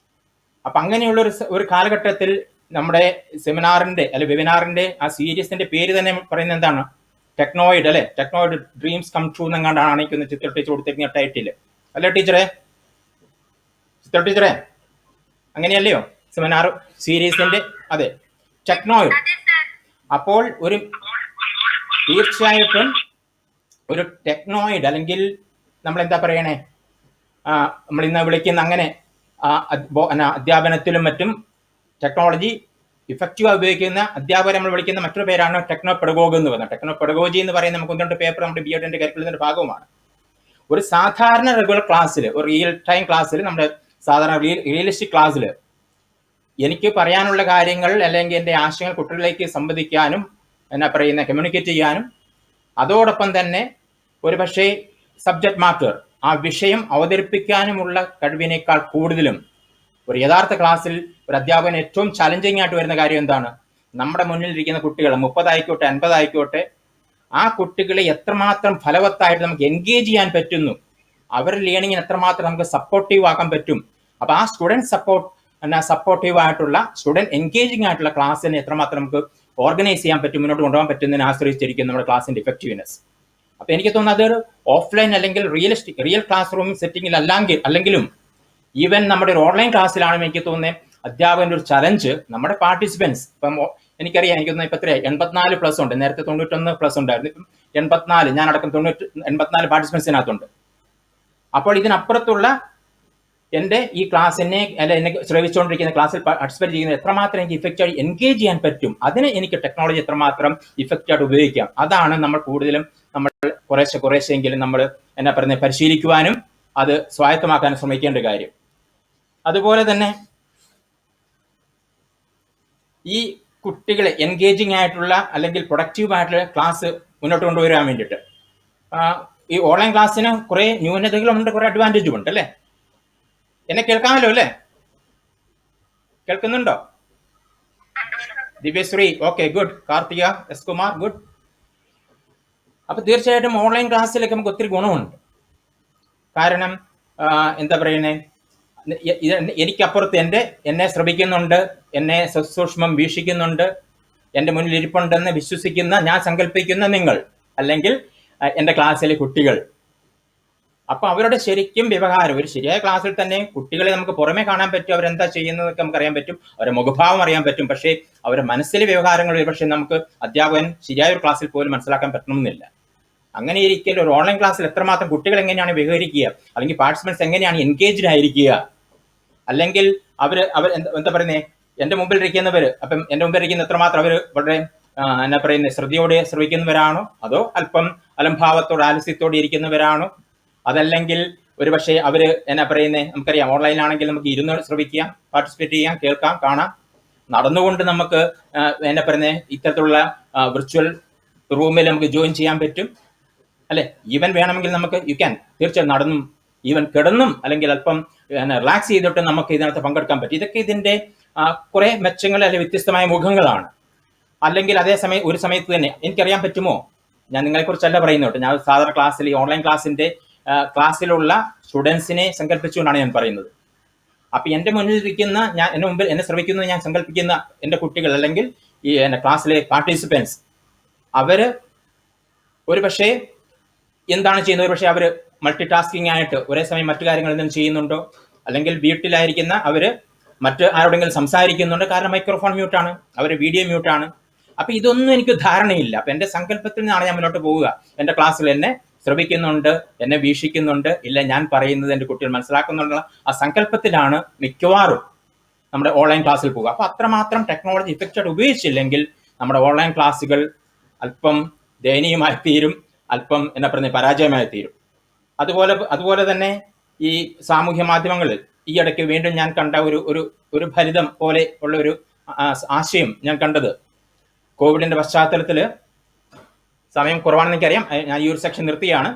അപ്പം അങ്ങനെയുള്ള ഒരു കാലഘട്ടത്തിൽ നമ്മുടെ സെമിനാറിൻ്റെ അല്ലെ വെബിനാറിൻ്റെ ആ സീരീസിൻ്റെ പേര് തന്നെ പറയുന്നത് എന്താണ്? ടെക്നോയിഡ് അല്ലെ, ടെക്നോയിഡ് ഡ്രീംസ് കം ട്രൂ എന്നെങ്ങാണ്ടാണ് എനിക്കൊന്ന് ചിത്ര ടീച്ചർ കൊടുത്തിരിക്കുന്ന ടൈറ്റിൽ അല്ലേ ടീച്ചറെ? ചിത്ര ടീച്ചറെ അങ്ങനെയല്ലയോ സെമിനാർ സീരീസിന്റെ? അതെ, ടെക്നോയിഡ്. അപ്പോൾ ഒരു തീർച്ചയായിട്ടും ഒരു ടെക്നോയിഡ് അല്ലെങ്കിൽ നമ്മൾ എന്താ പറയണേ, നമ്മൾ ഇന്ന് വിളിക്കുന്ന അങ്ങനെ അധ്യാപനത്തിലും മറ്റും ടെക്നോളജി ഇഫക്റ്റീവായി ഉപയോഗിക്കുന്ന അധ്യാപകരെ നമ്മൾ വിളിക്കുന്ന മറ്റൊരു പേരാണ് ടെക്നോ പെഡഗോഗ് എന്ന് പറയുന്നത്. ടെക്നോ പെഡഗോജി എന്ന് പറയുന്ന നമുക്ക് 1-2 പേപ്പർ നമ്മുടെ BEdന്റെ കരിക്കുലത്തിന്റെ ഭാഗമാണ്. ഒരു സാധാരണ റെഗുലർ ക്ലാസ്സിൽ, ഒരു റിയൽ ടൈം ക്ലാസ്സിൽ, നമ്മുടെ സാധാരണ റിയലിസ്റ്റിക് ക്ലാസ്സിൽ എനിക്ക് പറയാനുള്ള കാര്യങ്ങൾ അല്ലെങ്കിൽ എൻ്റെ ആശയങ്ങൾ കുട്ടികളിലേക്ക് സംവദിക്കാനും എന്നാ പറയുന്ന കമ്മ്യൂണിക്കേറ്റ് ചെയ്യാനും അതോടൊപ്പം തന്നെ ഒരു പക്ഷേ സബ്ജക്ട് മാറ്റർ ആ വിഷയം അവതരിപ്പിക്കാനുമുള്ള കഴിവിനേക്കാൾ കൂടുതലും ഒരു യഥാർത്ഥ ക്ലാസ്സിൽ ഒരു അധ്യാപകന് ഏറ്റവും ചലഞ്ചിങ് ആയിട്ട് വരുന്ന കാര്യം എന്താണ്? നമ്മുടെ മുന്നിൽ ഇരിക്കുന്ന കുട്ടികൾ 30 ആയിക്കോട്ടെ 50 ആയിക്കോട്ടെ, ആ കുട്ടികളെ എത്രമാത്രം ഫലവത്തായിട്ട് നമുക്ക് എൻഗേജ് ചെയ്യാൻ പറ്റുന്നു, അവരുടെ ലേണിങ്ങിന് എത്രമാത്രം നമുക്ക് സപ്പോർട്ടീവ് ആക്കാൻ പറ്റും. അപ്പോൾ ആ സ്റ്റുഡൻറ് സപ്പോർട്ടീവ് ആയിട്ടുള്ള സ്റ്റുഡൻറ് എൻഗേജിങ് ആയിട്ടുള്ള ക്ലാസ്സിനെ എത്രമാത്രം നമുക്ക് ഓർഗനൈസ് ചെയ്യാൻ പറ്റും, മുന്നോട്ട് കൊണ്ടുപോകാൻ പറ്റുന്നതിനെ ആശ്രയിച്ചിരിക്കും നമ്മുടെ ക്ലാസ്സിന്റെ ഇഫക്റ്റീവ്നെസ്. അപ്പോൾ എനിക്ക് തോന്നുന്നത് അതൊരു ഓഫ്ലൈൻ അല്ലെങ്കിൽ റിയൽ ക്ലാസ് റൂം സെറ്റിംഗിൽ അല്ലെങ്കിലും ഈവൻ നമ്മുടെ ഒരു ഓൺലൈൻ ക്ലാസ്സിലാണെങ്കിൽ എനിക്ക് തോന്നുന്നത് അധ്യാപകന്റെ ഒരു ചലഞ്ച് നമ്മുടെ പാർട്ടിസിപ്പൻസ്, ഇപ്പം എനിക്കറിയാം, എനിക്ക് തോന്നുന്നു ഇപ്പം 84+ ഉണ്ട്, നേരത്തെ 91+ ഉണ്ടായിരുന്നു, ഇപ്പം 84, ഞാനടക്കം 84 പാർട്ടിസിപ്പൻസിനകത്തുണ്ട്. അപ്പോൾ ഇതിനപ്പുറത്തുള്ള എൻ്റെ ഈ ക്ലാസ്സിനെ അല്ല എന്നെ ശ്രമിച്ചുകൊണ്ടിരിക്കുന്ന ക്ലാസ്സിൽ പാർട്ടിസിപ്പേറ്റ് ചെയ്യുന്നത് എത്രമാത്രം എനിക്ക് ഇഫക്റ്റായി എൻഗേജ് ചെയ്യാൻ പറ്റും, അതിന് എനിക്ക് ടെക്നോളജി എത്രമാത്രം ഇഫക്റ്റായിട്ട് ഉപയോഗിക്കാം, അതാണ് നമ്മൾ കൂടുതലും നമ്മൾ കുറേശ്ശെങ്കിലും നമ്മൾ എന്നാ പറയുന്നത് പരിശീലിക്കുവാനും അത് സ്വായത്തമാക്കാനും ശ്രമിക്കേണ്ട കാര്യം. അതുപോലെ തന്നെ ഈ കുട്ടികളെ എൻഗേജിങ് ആയിട്ടുള്ള അല്ലെങ്കിൽ പ്രൊഡക്റ്റീവ് ആയിട്ടുള്ള ക്ലാസ് മുന്നോട്ട് കൊണ്ടുവരാൻ വേണ്ടിയിട്ട് ഈ ഓൺലൈൻ ക്ലാസ്സിന് കുറേ ന്യൂനതകളുമുണ്ട്, കുറേ അഡ്വാൻറ്റേജും ഉണ്ട് അല്ലേ? എന്നെ കേൾക്കാമല്ലോ അല്ലേ? കേൾക്കുന്നുണ്ടോ? Divyasree okay, good. Karthika S Kumar good. അപ്പൊ തീർച്ചയായിട്ടും ഓൺലൈൻ ക്ലാസ്സിലൊക്കെ നമുക്ക് ഒത്തിരി ഗുണമുണ്ട്. കാരണം എന്താ പറയുന്നത്, എനിക്കപ്പുറത്ത് എന്നെ ശ്രമിക്കുന്നുണ്ട്, എന്നെ സസൂക്ഷ്മം വീക്ഷിക്കുന്നുണ്ട്, എൻ്റെ മുന്നിൽ ഇരിപ്പുണ്ടെന്ന് വിശ്വസിക്കുന്ന, ഞാൻ സങ്കല്പിക്കുന്ന നിങ്ങൾ അല്ലെങ്കിൽ എൻ്റെ ക്ലാസ്സിലെ കുട്ടികൾ. അപ്പൊ അവരുടെ ശരിക്കും വ്യവഹാരം ഒരു ശരിയായ ക്ലാസ്സിൽ തന്നെ കുട്ടികളെ നമുക്ക് പുറമെ കാണാൻ പറ്റും, അവരെന്താ ചെയ്യുന്നതൊക്കെ നമുക്ക് അറിയാൻ പറ്റും, അവരുടെ മുഖഭാവം അറിയാൻ പറ്റും. പക്ഷേ അവരുടെ മനസ്സിലെ വ്യവഹാരങ്ങൾ പക്ഷേ നമുക്ക് അധ്യാപകൻ ശരിയായ ഒരു ക്ലാസ്സിൽ പോലും മനസ്സിലാക്കാൻ പറ്റണമെന്നില്ല. അങ്ങനെ ഇരിക്കൽ ഒരു ഓൺലൈൻ ക്ലാസ്സിൽ എത്രമാത്രം കുട്ടികൾ എങ്ങനെയാണ് വ്യവഹരിക്കുക, അല്ലെങ്കിൽ പാർട്ടിസിപ്പൻസ് എങ്ങനെയാണ് എൻഗേജ്ഡ് ആയിരിക്കുക, അല്ലെങ്കിൽ അവർ എന്താ പറയുന്നത്, എൻ്റെ മുമ്പിൽ ഇരിക്കുന്നവർ, അപ്പം എൻ്റെ മുമ്പിൽ ഇരിക്കുന്ന എത്രമാത്രം അവർ വളരെ എന്നാ പറയുന്നത് ശ്രദ്ധയോടെ ശ്രമിക്കുന്നവരാണോ, അതോ അല്പം അലംഭാവത്തോടെ ആലസ്യത്തോടെ ഇരിക്കുന്നവരാണോ, അതല്ലെങ്കിൽ ഒരു പക്ഷേ അവർ എന്നാ പറയുന്നത്, നമുക്കറിയാം ഓൺലൈനാണെങ്കിൽ നമുക്ക് ഇരുന്ന് ശ്രമിക്കാം, പാർട്ടിസിപ്പേറ്റ് ചെയ്യാം, കേൾക്കാം, കാണാം. നടന്നുകൊണ്ട് നമുക്ക് എന്നാ പറയുന്നത് ഇത്തരത്തിലുള്ള വിർച്വൽ റൂമിൽ നമുക്ക് ജോയിൻ ചെയ്യാൻ പറ്റും അല്ലെ. ഈവൻ വേണമെങ്കിൽ നമുക്ക് തീർച്ചയായും നടന്നും ഈവൻ കിടന്നും അല്ലെങ്കിൽ അല്പം റിലാക്സ് ചെയ്തിട്ട് നമുക്ക് ഇതിനകത്ത് പങ്കെടുക്കാൻ പറ്റും. ഇതൊക്കെ ഇതിന്റെ കുറെ മെച്ചങ്ങൾ അല്ലെങ്കിൽ വ്യത്യസ്തമായ മുഖങ്ങളാണ്. അല്ലെങ്കിൽ അതേസമയം ഒരു സമയത്ത് തന്നെ എനിക്കറിയാൻ പറ്റുമോ, ഞാൻ നിങ്ങളെക്കുറിച്ചല്ല പറയുന്നത്, ഞാൻ സാധാരണ ക്ലാസ്സിൽ ഈ ഓൺലൈൻ ക്ലാസ്സിലുള്ള സ്റ്റുഡൻസിനെ സങ്കല്പിച്ചുകൊണ്ടാണ് ഞാൻ പറയുന്നത്. അപ്പൊ എന്റെ മുന്നിൽ ഇരിക്കുന്ന എന്നെ ശ്രമിക്കുന്ന ഞാൻ സങ്കല്പിക്കുന്ന എന്റെ കുട്ടികൾ അല്ലെങ്കിൽ ഈ ക്ലാസ്സിലെ പാർട്ടിസിപ്പൻസ്, അവര് ഒരു പക്ഷേ എന്താണ് ചെയ്യുന്നത്, ഒരു പക്ഷേ അവര് മൾട്ടി ടാസ്കിങ് ആയിട്ട് ഒരേ സമയം മറ്റു കാര്യങ്ങൾ എന്തെങ്കിലും ചെയ്യുന്നുണ്ടോ, അല്ലെങ്കിൽ വീട്ടിലായിരിക്കുന്ന അവര് മറ്റ് ആരോടെങ്കിലും സംസാരിക്കുന്നുണ്ട്, കാരണം മൈക്രോഫോൺ മ്യൂട്ടാണ്, അവര് വീഡിയോ മ്യൂട്ടാണ്. അപ്പൊ ഇതൊന്നും എനിക്ക് ധാരണയില്ല. അപ്പൊ എന്റെ സങ്കല്പത്തിൽ നിന്നാണ് ഞാൻ മുന്നോട്ട് പോവുക. എന്റെ ക്ലാസ്സിൽ എന്നെ ശ്രമിക്കുന്നുണ്ട്, എന്നെ വീക്ഷിക്കുന്നുണ്ട്, ഇല്ല ഞാൻ പറയുന്നത് എന്റെ കുട്ടികൾ മനസ്സിലാക്കുന്നുള്ള ആ സങ്കല്പത്തിലാണ് മിക്കവാറും നമ്മുടെ ഓൺലൈൻ ക്ലാസ്സിൽ പോകുക. അപ്പൊ അത്രമാത്രം ടെക്നോളജി ഇഫക്റ്റായിട്ട് ഉപയോഗിച്ചില്ലെങ്കിൽ നമ്മുടെ ഓൺലൈൻ ക്ലാസ്സുകൾ അല്പം ദയനീയമായി തീരും, അല്പം എന്നാ പറയുന്നത് പരാജയമായി തീരും. അതുപോലെ തന്നെ ഈ സാമൂഹ്യ മാധ്യമങ്ങളിൽ ഈ ഇടയ്ക്ക് വീണ്ടും ഞാൻ കണ്ട ഒരു ഫലിതം പോലെ ഉള്ള ഒരു ആശയം ഞാൻ കണ്ടത്, കോവിഡിന്റെ പശ്ചാത്തലത്തിൽ, സമയം കുറവാണെന്ന് എനിക്കറിയാം, ഞാൻ ഈ ഒരു സെക്ഷൻ നിർത്തിയാണ്.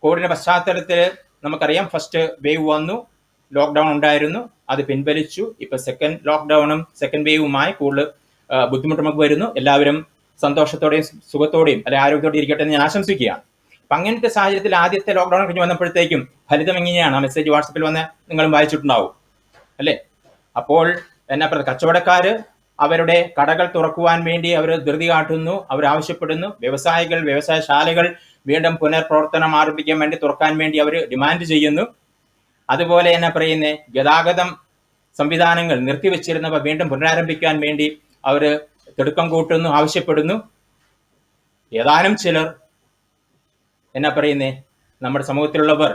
കോവിഡിന്റെ പശ്ചാത്തലത്തിൽ നമുക്കറിയാം ഫസ്റ്റ് വേവ് വന്നു, ലോക്ക്ഡൌൺ ഉണ്ടായിരുന്നു, അത് പിൻവലിച്ചു. ഇപ്പൊ സെക്കൻഡ് ലോക്ക്ഡൌണും സെക്കൻഡ് വേവുമായി കൂടുതൽ ബുദ്ധിമുട്ട് നമുക്ക് വരുന്നു. എല്ലാവരും സന്തോഷത്തോടെയും സുഖത്തോടെയും അല്ലെ ആരോഗ്യത്തോടെ ഇരിക്കട്ടെ എന്ന് ഞാൻ ആശംസിക്കുകയാണ്. അപ്പൊ അങ്ങനത്തെ സാഹചര്യത്തിൽ ആദ്യത്തെ ലോക്ക്ഡൌൺ കഴിഞ്ഞ് വന്നപ്പോഴത്തേക്കും ഫലിതം എങ്ങനെയാണ്, ആ മെസ്സേജ് വാട്സപ്പിൽ വന്ന് നിങ്ങളും വായിച്ചിട്ടുണ്ടാവും അല്ലേ. അപ്പോൾ എന്നാ പറയുക, കച്ചവടക്കാര് അവരുടെ കടകൾ തുറക്കുവാൻ വേണ്ടി അവർ ധൃതി കാട്ടുന്നു, അവർ ആവശ്യപ്പെടുന്നു. വ്യവസായശാലകൾ വീണ്ടും പുനർപ്രവർത്തനം ആരംഭിക്കാൻ വേണ്ടി തുറക്കാൻ വേണ്ടി അവർ ഡിമാൻഡ് ചെയ്യുന്നു. അതുപോലെ എന്നാ പറയുന്നത്, ഗതാഗതം സംവിധാനങ്ങൾ നിർത്തിവെച്ചിരുന്നവ വീണ്ടും പുനരാരംഭിക്കാൻ വേണ്ടി അവർ തിടുക്കം കൂട്ടുന്നു, ആവശ്യപ്പെടുന്നു. ഏതാനും ചിലർ എന്നാ പറയുന്നേ, നമ്മുടെ സമൂഹത്തിലുള്ളവർ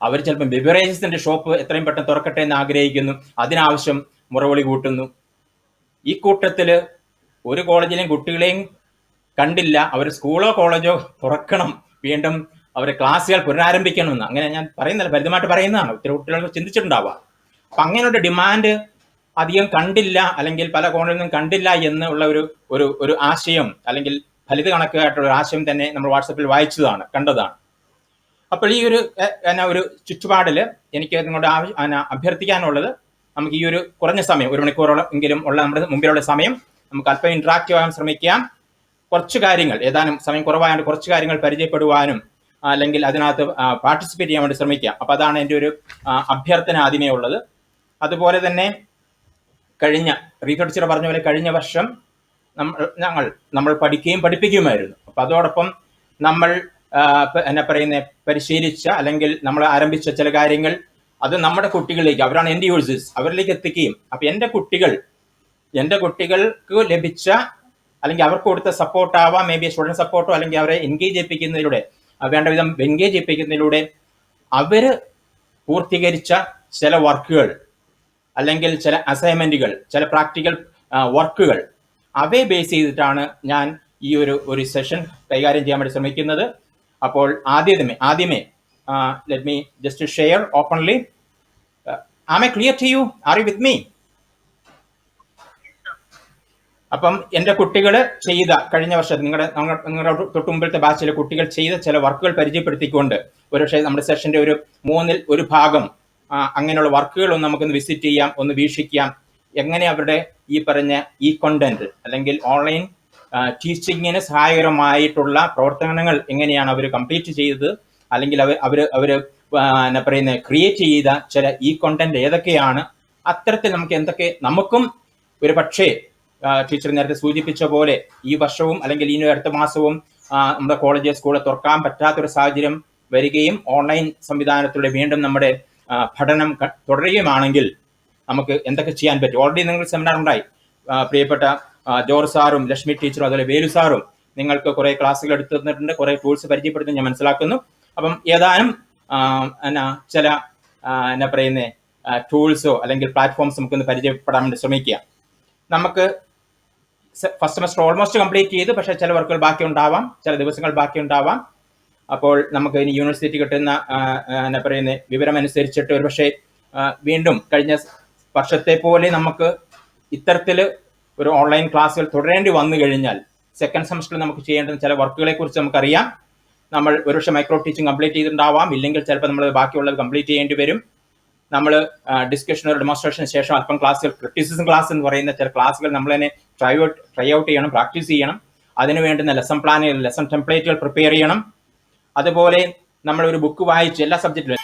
അവർ ചിലപ്പോൾ ബിവറേജസിന്റെ ഷോപ്പ് എത്രയും പെട്ടെന്ന് തുറക്കട്ടെ എന്ന് ആഗ്രഹിക്കുന്നു, അതിനാവശ്യം മുറവിളി കൂട്ടുന്നു. ഈ കൂട്ടത്തില് ഒരു കോളേജിലെയും കുട്ടികളെയും കണ്ടില്ല, അവർ സ്കൂളോ കോളേജോ തുറക്കണം, വീണ്ടും അവരെ ക്ലാസ്സുകൾ പുനരാരംഭിക്കണമെന്ന്. അങ്ങനെ ഞാൻ പറയുന്നില്ല, ഫലിതമായിട്ട് പറയുന്നതാണ്, ഒത്തിരി കുട്ടികൾക്ക് ചിന്തിച്ചിട്ടുണ്ടാവുക. അപ്പൊ അങ്ങനെയുള്ള ഡിമാൻഡ് അധികം കണ്ടില്ല, അല്ലെങ്കിൽ പല കോണുകളിൽ നിന്നും കണ്ടില്ല എന്നുള്ള ഒരു ആശയം, അല്ലെങ്കിൽ ഫലിത കണക്കായിട്ടുള്ള ഒരു ആശയം തന്നെ നമ്മൾ വാട്സപ്പിൽ വായിച്ചതാണ്, കണ്ടതാണ്. അപ്പോൾ ഈ ഒരു ചുറ്റുപാടില് എനിക്ക് നിങ്ങളുടെ അഭ്യർത്ഥിക്കാനുള്ളത്, നമുക്ക് ഈ ഒരു കുറഞ്ഞ സമയം, 1 മണിക്കൂറോളം എങ്കിലും ഉള്ള നമ്മുടെ മുമ്പിലുള്ള സമയം നമുക്ക് അല്പം ഇന്ററാക്റ്റീവ് ആകാൻ ശ്രമിക്കാം. കുറച്ച് കാര്യങ്ങൾ, ഏതാനും സമയം കുറവായതുകൊണ്ട് കുറച്ച് കാര്യങ്ങൾ പരിചയപ്പെടുവാനും അല്ലെങ്കിൽ അതിനകത്ത് പാർട്ടിസിപ്പേറ്റ് ചെയ്യാൻ വേണ്ടി ശ്രമിക്കാം. അപ്പൊ അതാണ് എൻ്റെ ഒരു അഭ്യർത്ഥന ആദ്യമേ ഉള്ളത്. അതുപോലെ തന്നെ റീത്ത ടീച്ചർ പറഞ്ഞ പോലെ കഴിഞ്ഞ വർഷം നമ്മൾ പഠിക്കുകയും പഠിപ്പിക്കുകയുമായിരുന്നു. അപ്പൊ അതോടൊപ്പം നമ്മൾ എന്നാ പറയുന്ന പരിശീലിച്ച അല്ലെങ്കിൽ നമ്മൾ ആരംഭിച്ച ചില കാര്യങ്ങൾ അത് നമ്മുടെ കുട്ടികളിലേക്ക്, അവരാണ് എൻഡ് യൂസേഴ്സ്, അവരിലേക്ക് എത്തിക്കുകയും, അപ്പൊ എൻ്റെ കുട്ടികൾക്ക് ലഭിച്ച അല്ലെങ്കിൽ അവർക്ക് കൊടുത്ത സപ്പോർട്ട് ആവാം, മേ ബി സ്റ്റുഡൻറ് സപ്പോർട്ടോ, അല്ലെങ്കിൽ അവരെ എൻഗേജ് ചെയ്യിപ്പിക്കുന്നതിലൂടെ, വേണ്ട വിധം എൻഗേജ് ചെയ്യിപ്പിക്കുന്നതിലൂടെ അവര് പൂർത്തീകരിച്ച ചില വർക്കുകൾ അല്ലെങ്കിൽ ചില അസൈൻമെന്റുകൾ, ചില പ്രാക്ടിക്കൽ വർക്കുകൾ, അവയെ ബേസ് ചെയ്തിട്ടാണ് ഞാൻ ഈ ഒരു സെഷൻ കൈകാര്യം ചെയ്യാൻ വേണ്ടി ശ്രമിക്കുന്നത്. അപ്പോൾ ആദ്യമേ let me just to share openly. Am I clear to you? Are you with me? അപ്പം എൻ്റെ കുട്ടികൾ ചെയ്ത കഴിഞ്ഞ വർഷം നിങ്ങളുടെ തൊട്ട് മുമ്പിലത്തെ ബാച്ചിലെ കുട്ടികൾ ചെയ്ത ചില വർക്കുകൾ പരിചയപ്പെടുത്തിക്കൊണ്ട് ഒരുപക്ഷെ നമ്മുടെ സെഷന്റെ ഒരു 1/3 ഭാഗം അങ്ങനെയുള്ള വർക്കുകൾ ഒന്ന് നമുക്കൊന്ന് വിസിറ്റ് ചെയ്യാം, ഒന്ന് വീക്ഷിക്കാം. എങ്ങനെ അവരുടെ ഈ പറഞ്ഞ ഈ കണ്ടന്റ് അല്ലെങ്കിൽ ഓൺലൈൻ ടീച്ചിങ്ങിന് സഹായകരമായിട്ടുള്ള പ്രവർത്തനങ്ങൾ എങ്ങനെയാണ് അവർ കംപ്ലീറ്റ് ചെയ്തത്, അല്ലെങ്കിൽ അവര് എന്നാ പറയുന്നത് ക്രിയേറ്റ് ചെയ്ത ചില ഈ കണ്ടന്റ് ഏതൊക്കെയാണ്, അത്തരത്തിൽ നമുക്കും ഒരു പക്ഷേ ടീച്ചർ നേരത്തെ സൂചിപ്പിച്ച പോലെ ഈ വർഷവും അല്ലെങ്കിൽ ഈ അടുത്ത മാസവും നമ്മുടെ കോളേജ് സ്കൂള് തുറക്കാൻ പറ്റാത്തൊരു സാഹചര്യം വരികയും ഓൺലൈൻ സംവിധാനത്തിലൂടെ വീണ്ടും നമ്മുടെ പഠനം തുടരുകയുമാണെങ്കിൽ നമുക്ക് എന്തൊക്കെ ചെയ്യാൻ പറ്റും. ഓൾറെഡി നിങ്ങൾ സെമിനാർ ഉണ്ടായി, പ്രിയപ്പെട്ട ജോർജ് സാറും ലക്ഷ്മി ടീച്ചറും അതുപോലെ വേലു സാറും നിങ്ങൾക്ക് കുറെ ക്ലാസ്സുകൾ എടുത്തു തന്നിട്ടുണ്ട്, കുറെ ടൂൾസ് പരിചയപ്പെടുത്തുന്നത് ഞാൻ മനസ്സിലാക്കുന്നു. അപ്പം ഏതാനും ചില എന്നാ പറയുന്ന ടൂൾസോ അല്ലെങ്കിൽ പ്ലാറ്റ്ഫോംസ് നമുക്കൊന്ന് പരിചയപ്പെടാൻ വേണ്ടി ശ്രമിക്കുക. നമുക്ക് ഫസ്റ്റ് സെമസ്റ്റർ ഓൾമോസ്റ്റ് കംപ്ലീറ്റ് ചെയ്ത്, പക്ഷേ ചില വർക്കുകൾ ബാക്കി ഉണ്ടാവാം, ചില ദിവസങ്ങൾ ബാക്കി ഉണ്ടാവാം. അപ്പോൾ നമുക്ക് ഇനി യൂണിവേഴ്സിറ്റി കിട്ടുന്ന എന്നാ പറയുന്ന വിവരം അനുസരിച്ചിട്ട് ഒരുപക്ഷെ വീണ്ടും കഴിഞ്ഞ വർഷത്തെ പോലെ നമുക്ക് ഇത്തരത്തിൽ ഒരു ഓൺലൈൻ ക്ലാസ്സുകൾ തുടരേണ്ടി വന്നു കഴിഞ്ഞാൽ സെക്കൻഡ് സെമസ്റ്ററിൽ നമുക്ക് ചെയ്യേണ്ടുന്ന ചില വർക്കുകളെ കുറിച്ച് നമുക്കറിയാം. നമ്മൾ ഒരുപക്ഷെ മൈക്രോ ടീച്ചിങ് കംപ്ലീറ്റ് ചെയ്തിട്ടുണ്ടാവാം, ഇല്ലെങ്കിൽ ചിലപ്പോൾ നമ്മൾ ബാക്കിയുള്ളത് കംപ്ലീറ്റ് ചെയ്യേണ്ടി വരും. നമ്മൾ ഡിസ്കഷൻ ഒരു ഡെമോൺസ്ട്രേഷന് ശേഷം അല്പം ക്ലാസ്സുകൾ, ക്രിറ്റിസിസം ക്ലാസ് എന്ന് പറയുന്ന ചില ക്ലാസ്സുകൾ നമ്മൾ തന്നെ ട്രൈ ഔട്ട് ചെയ്യണം, പ്രാക്ടീസ് ചെയ്യണം. അതിന് വേണ്ടുന്ന ലെസൺ പ്ലാനുകൾ, ലെസൺ ടെംപ്ലേറ്റുകൾ പ്രിപ്പയർ ചെയ്യണം. അതുപോലെ നമ്മൾ ഒരു ബുക്ക് വായിച്ച് എല്ലാ സബ്ജക്റ്റിലും